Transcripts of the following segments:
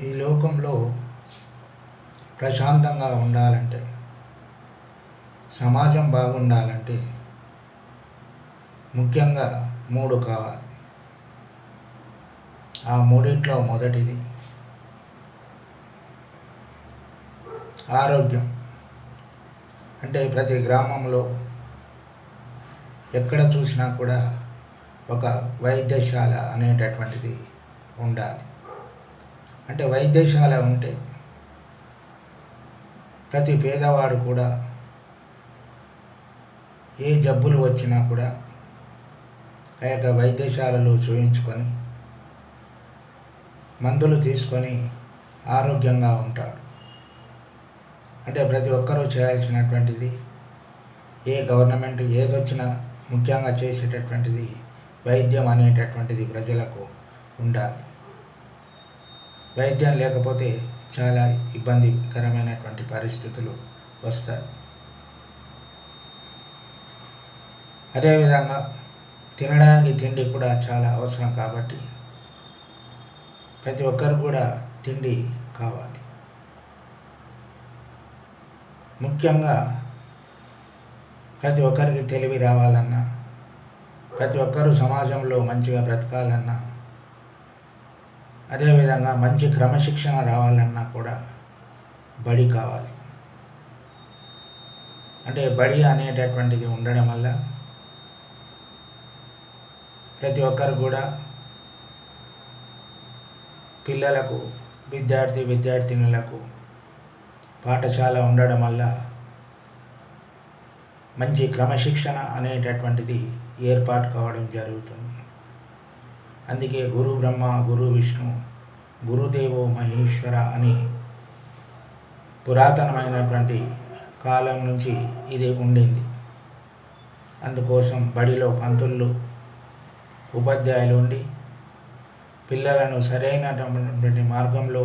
ఈ లోకంలో ప్రశాంతంగా ఉండాలంటే, సమాజం బాగుండాలంటే ముఖ్యంగా 3 కావాలి. ఆ మూడిట్లో మొదటిది ఆరోగ్యం. అంటే ప్రతి గ్రామంలో ఎక్కడ చూసినా కూడా ఒక వైద్యశాల అనేటటువంటిది ఉండాలి. అంటే వైద్యశాల ఉంటే ప్రతి పేదవాడు కూడా ఏ జబ్బులు వచ్చినా కూడా ఆ యొక్క వైద్యశాలలో చూయించుకొని మందులు తీసుకొని ఆరోగ్యంగా ఉంటాడు. అంటే ప్రతి ఒక్కరూ చేయాల్సినటువంటిది, ఏ గవర్నమెంట్ ఏదొచ్చినా ముఖ్యంగా చేసేటటువంటిది వైద్యం అనేటటువంటిది ప్రజలకు ఉండాలి. వైద్యం లేకపోతే చాలా ఇబ్బందికరమైనటువంటి పరిస్థితులు వస్తాయి. అదేవిధంగా తినడానికి తిండి కూడా చాలా అవసరం కాబట్టి ప్రతి ఒక్కరు కూడా తిండి కావాలి. ముఖ్యంగా ప్రతి ఒక్కరికి తెలివి రావాలన్నా, ప్రతి ఒక్కరూ సమాజంలో మంచిగా బ్రతకాలన్నా, అదేవిధంగా మంచి క్రమశిక్షణ రావాలన్నా కూడా బడి కావాలి. అంటే బడి అనేటటువంటిది ఉండడం వల్ల ప్రతి ఒక్కరు కూడా పిల్లలకు, విద్యార్థినులకు పాఠశాల ఉండడం వల్ల మంచి క్రమశిక్షణ అనేటటువంటిది ఏర్పాటు కావడం జరుగుతుంది. అందుకే గురు బ్రహ్మ, గురు విష్ణు, గురుదేవో మహేశ్వర అని పురాతనమైనటువంటి కాలం నుంచి ఇది ఉండింది. అందుకోసం బడిలో పంతులు, ఉపాధ్యాయులు ఉండి పిల్లలను సరైనటువంటి మార్గంలో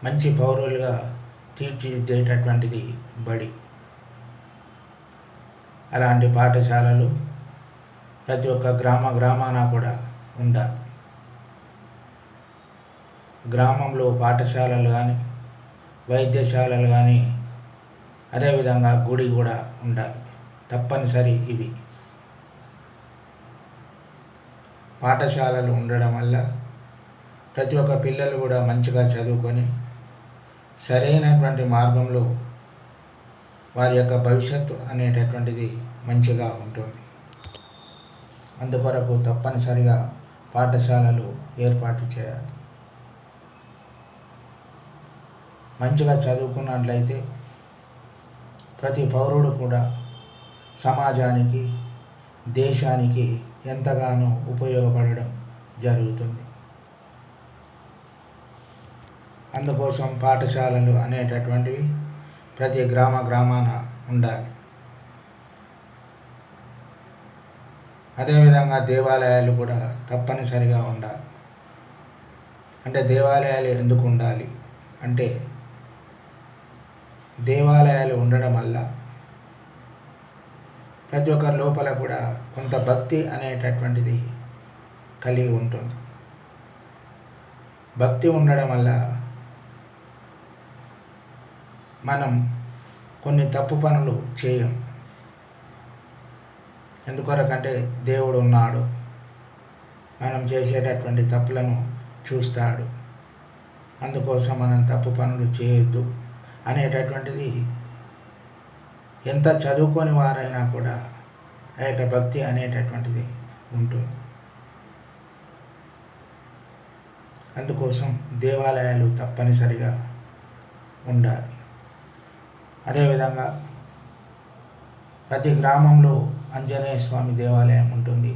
మంచి పౌరులుగా తీర్చిదిద్దేటటువంటిది బడి. అలాంటి పాఠశాలలు ప్రతి ఒక్క గ్రామాన కూడా ఉండాలి. గ్రామంలో పాఠశాలలు కానీ, వైద్యశాలలు కానీ, అదేవిధంగా గుడి కూడా ఉండాలి. తప్పనిసరి ఇవి. పాఠశాలలు ఉండడం వల్ల ప్రతి ఒక్క పిల్లలు కూడా మంచిగా చదువుకొని సరైనటువంటి మార్గంలో వారి యొక్క భవిష్యత్తు అనేటటువంటిది మంచిగా ఉంటుంది. అందుకొరకు తప్పనిసరిగా పాఠశాలలు ఏర్పాటు చేయాలి. మంచిగా చదువుకున్నట్లయితే ప్రతి పౌరుడు కూడా సమాజానికి, దేశానికి ఎంతగానో ఉపయోగపడడం జరుగుతుంది. అందుకోసం పాఠశాలలు అనేటటువంటివి ప్రతి గ్రామాన ఉండాలి. అదేవిధంగా దేవాలయాలు కూడా తప్పనిసరిగా ఉండాలి. అంటే దేవాలయాలు ఎందుకు ఉండాలి అంటే, దేవాలయాలు ఉండడం వల్ల ప్రతి ఒక్కరి లోపల కూడా కొంత భక్తి అనేటటువంటిది కలిగి ఉంటుంది. భక్తి ఉండడం వల్ల మనం కొన్ని తప్పు పనులు చేయం. ఎందుకొరకంటే దేవుడు ఉన్నాడు, మనం చేసేటటువంటి తప్పులను చూస్తాడు. అందుకోసం మనం తప్పు పనులు చేయొద్దు అనేటటువంటిది ఎంత చదువుకొని వారైనా కూడా ఆ యొక్క భక్తి అనేటటువంటిది ఉంటుంది. అందుకోసం దేవాలయాలు తప్పనిసరిగా ఉండాలి. అదేవిధంగా ప్రతి గ్రామంలో ఆంజనేయ స్వామి దేవాలయం ఉంటుంది,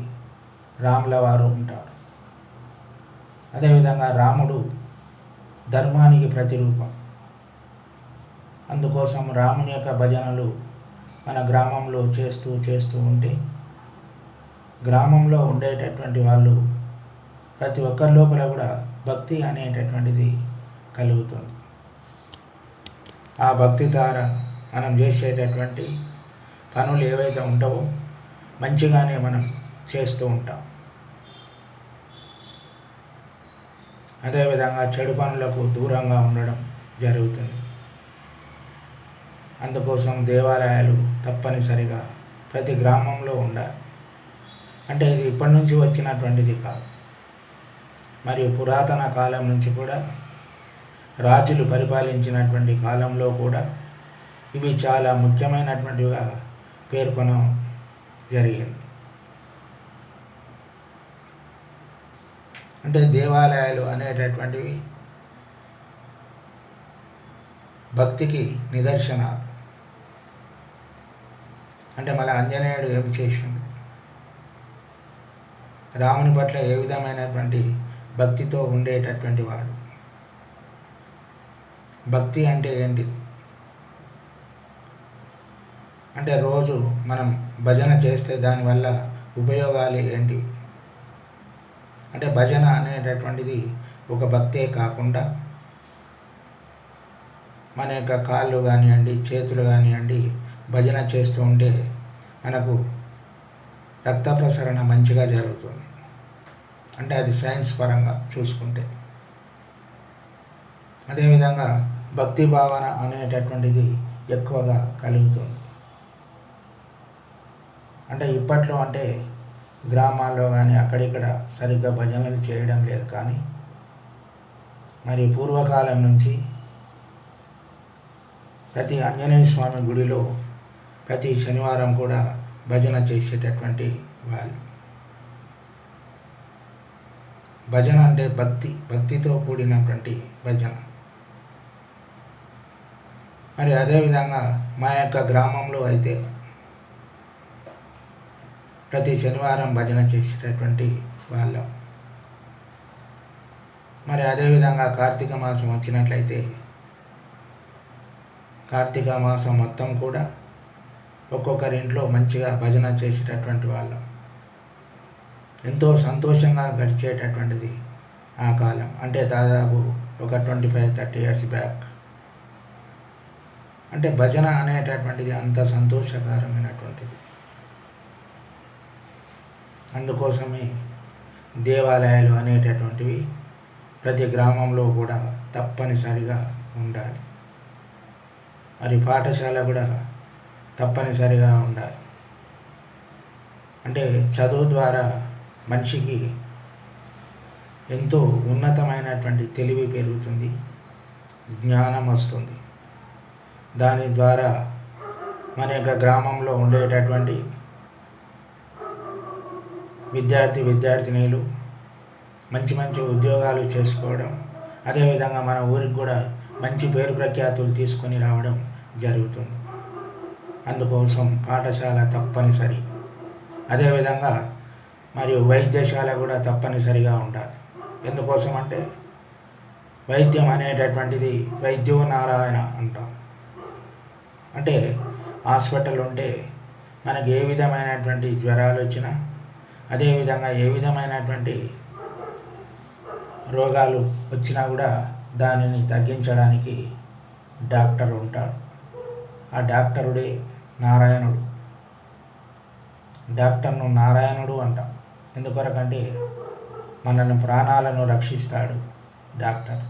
రాముల వారు ఉంటారు. అదేవిధంగా రాముడు ధర్మానికి ప్రతిరూపం. అందుకోసం రాముని యొక్క భజనలు మన గ్రామంలో చేస్తూ ఉంటే గ్రామంలో ఉండేటటువంటి వాళ్ళు ప్రతి ఒక్కరి లోపల కూడా భక్తి అనేటటువంటిది కలుగుతుంది. ఆ భక్తి ద్వారా మనం చేసేటటువంటి పనులు ఏవైతే ఉంటావో మంచిగానే మనం చేస్తూ ఉంటాం. అదేవిధంగా చెడు పనులకు దూరంగా ఉండడం జరుగుతుంది. అందుకోసం దేవాలయాలు తప్పనిసరిగా ప్రతి గ్రామంలో ఉండాలి. అంటే ఇది ఇప్పటి నుంచి వచ్చినటువంటిది కాదు, మరియు పురాతన కాలం నుంచి కూడా రాజులు పరిపాలించినటువంటి కాలంలో కూడా ఇవి చాలా ముఖ్యమైనటువంటివిగా పేర్కొనడం జరిగింది. అంటే దేవాలయాలు అనేటటువంటివి భక్తికి నిదర్శనాలు. అంటే మళ్ళీ ఆంజనేయుడు ఏం చేసిండు, రాముని పట్ల ఏ విధమైనటువంటి భక్తితో ఉండేటటువంటి వాడు. భక్తి అంటే ఏంటిది అంటే రోజు మనం భజన చేస్తే దానివల్ల ఉపయోగాలు ఏంటివి అంటే భజన అనేటటువంటిది ఒక భక్తే కాకుండా మన యొక్క కాళ్ళు కానివ్వండి, చేతులు కానివ్వండి, భజన చేస్తూ ఉంటే మనకు రక్త ప్రసరణ మంచిగా జరుగుతుంది. అంటే అది సైన్స్ పరంగా చూసుకుంటే. అదేవిధంగా భక్తి భావన అనేటటువంటిది ఎక్కువగా కలుగుతుంది. అంటే ఇప్పట్లో అంటే గ్రామాల్లో కానీ అక్కడిక్కడ సరిగ్గా భజనలు చేయడం లేదు, కానీ మరి పూర్వకాలం నుంచి ప్రతి ఆంజనేయ స్వామి గుడిలో ప్రతి శనివారం కూడా భజన చేసేటటువంటి వాళ్ళు. భజన అంటే భక్తితో కూడినటువంటి భజన. మరి అదేవిధంగా మా యొక్క గ్రామంలో అయితే ప్రతి శనివారం భజన చేసేటటువంటి వాళ్ళం. మరి అదేవిధంగా కార్తీక మాసం వచ్చినట్లయితే కార్తీక మాసం మొత్తం కూడా ఒక్కొక్కరింట్లో మంచిగా భజన చేసేటటువంటి వాళ్ళం. ఎంతో సంతోషంగా గడిచేటటువంటిది ఆ కాలం. అంటే దాదాపు ఒక 25-30 years బ్యాక్. అంటే భజన అనేటటువంటిది అంత సంతోషకరమైనటువంటిది. అందుకోసమే దేవాలయాలు అనేటటువంటివి ప్రతి గ్రామంలో కూడా తప్పనిసరిగా ఉండాలి. మరి పాఠశాల కూడా తప్పనిసరిగా ఉండాలి. అంటే చదువు ద్వారా మనిషికి ఎంతో ఉన్నతమైనటువంటి తెలివి పెరుగుతుంది, జ్ఞానం వస్తుంది. దాని ద్వారా మన యొక్క గ్రామంలో ఉండేటటువంటి విద్యార్థినీలు మంచి మంచి ఉద్యోగాలు చేసుకోవడం, అదేవిధంగా మన ఊరికి కూడా మంచి పేరు ప్రఖ్యాతులు తీసుకొని రావడం జరుగుతుంది. అందుకోసం పాఠశాల తప్పనిసరి. అదేవిధంగా మరియు వైద్యశాల కూడా తప్పనిసరిగా ఉండాలి. ఎందుకోసం అంటే వైద్యం అనేటటువంటిది వైద్యో నారాయణ అంటాం. అంటే హాస్పిటల్ ఉంటే మనకి ఏ విధమైనటువంటి జ్వరాలు వచ్చినా, అదేవిధంగా ఏ విధమైనటువంటి రోగాలు వచ్చినా కూడా దానిని తగ్గించడానికి డాక్టర్ ఉంటాడు. ఆ డాక్టరుడే నారాయణుడు. డాక్టర్ను నారాయణుడు అంటాం. ఎందుకొరకంటే మనల్ని ప్రాణాలను రక్షిస్తాడు డాక్టర్.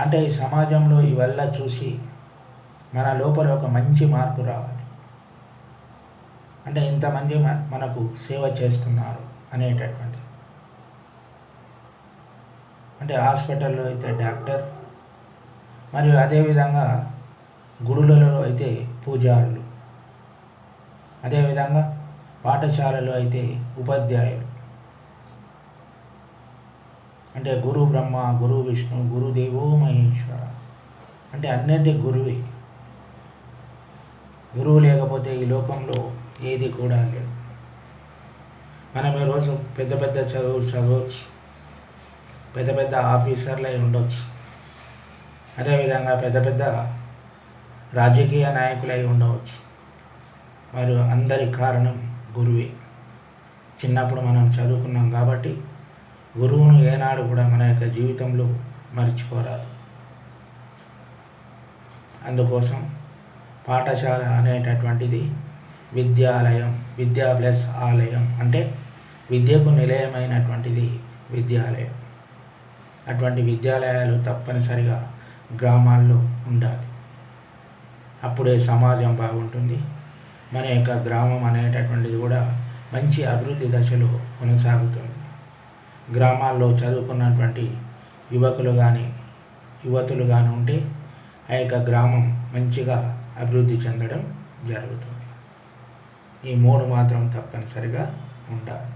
అంటే ఈ సమాజంలో ఇవల్ల చూసి మన లోపల ఒక మంచి మార్పు రావాలి. అంటే ఇంతమంది మనకు సేవ చేస్తున్నారు అనేటటువంటి. అంటే హాస్పిటల్లో అయితే డాక్టర్, మరియు అదేవిధంగా గుడులలో అయితే పూజారులు, అదేవిధంగా పాఠశాలలో అయితే ఉపాధ్యాయులు. అంటే గురు బ్రహ్మ, గురు విష్ణు, గురుదేవో మహేశ్వర. అంటే అన్నింటి గురువే. గురువు లేకపోతే ఈ లోకంలో ఏది కూడా లేదు. మనం ఈరోజు పెద్ద పెద్ద చదువులు చదవచ్చు, పెద్ద పెద్ద ఆఫీసర్లు అయి ఉండవచ్చు, అదేవిధంగా పెద్ద పెద్ద రాజకీయ నాయకులు అయి ఉండవచ్చు. మరి అందరి కారణం గురువే. చిన్నప్పుడు మనం చదువుకున్నాం కాబట్టి గురువును ఏనాడు కూడా మన యొక్క జీవితంలో మర్చిపోరాదు. అందుకోసం పాఠశాల అనేటటువంటిది విద్యాలయం, విద్యా ప్లస్ ఆలయం. అంటే విద్యకు నిలయమైనటువంటిది విద్యాలయం. అటువంటి విద్యాలయాలు తప్పనిసరిగా గ్రామాల్లో ఉండాలి. అప్పుడే సమాజం బాగుంటుంది. మన యొక్క గ్రామం అనేటటువంటిది కూడా మంచి అభివృద్ధి దశలో కొనసాగుతుంది. గ్రామాల్లో చదువుకున్నటువంటి యువకులు కానీ యువతులు కానీ ఉంటే ఆ యొక్క గ్రామం మంచిగా అభివృద్ధి చెందడం జరుగుతుంది. ఈ 3 మాత్రం తప్పనిసరిగా ఉండాలి.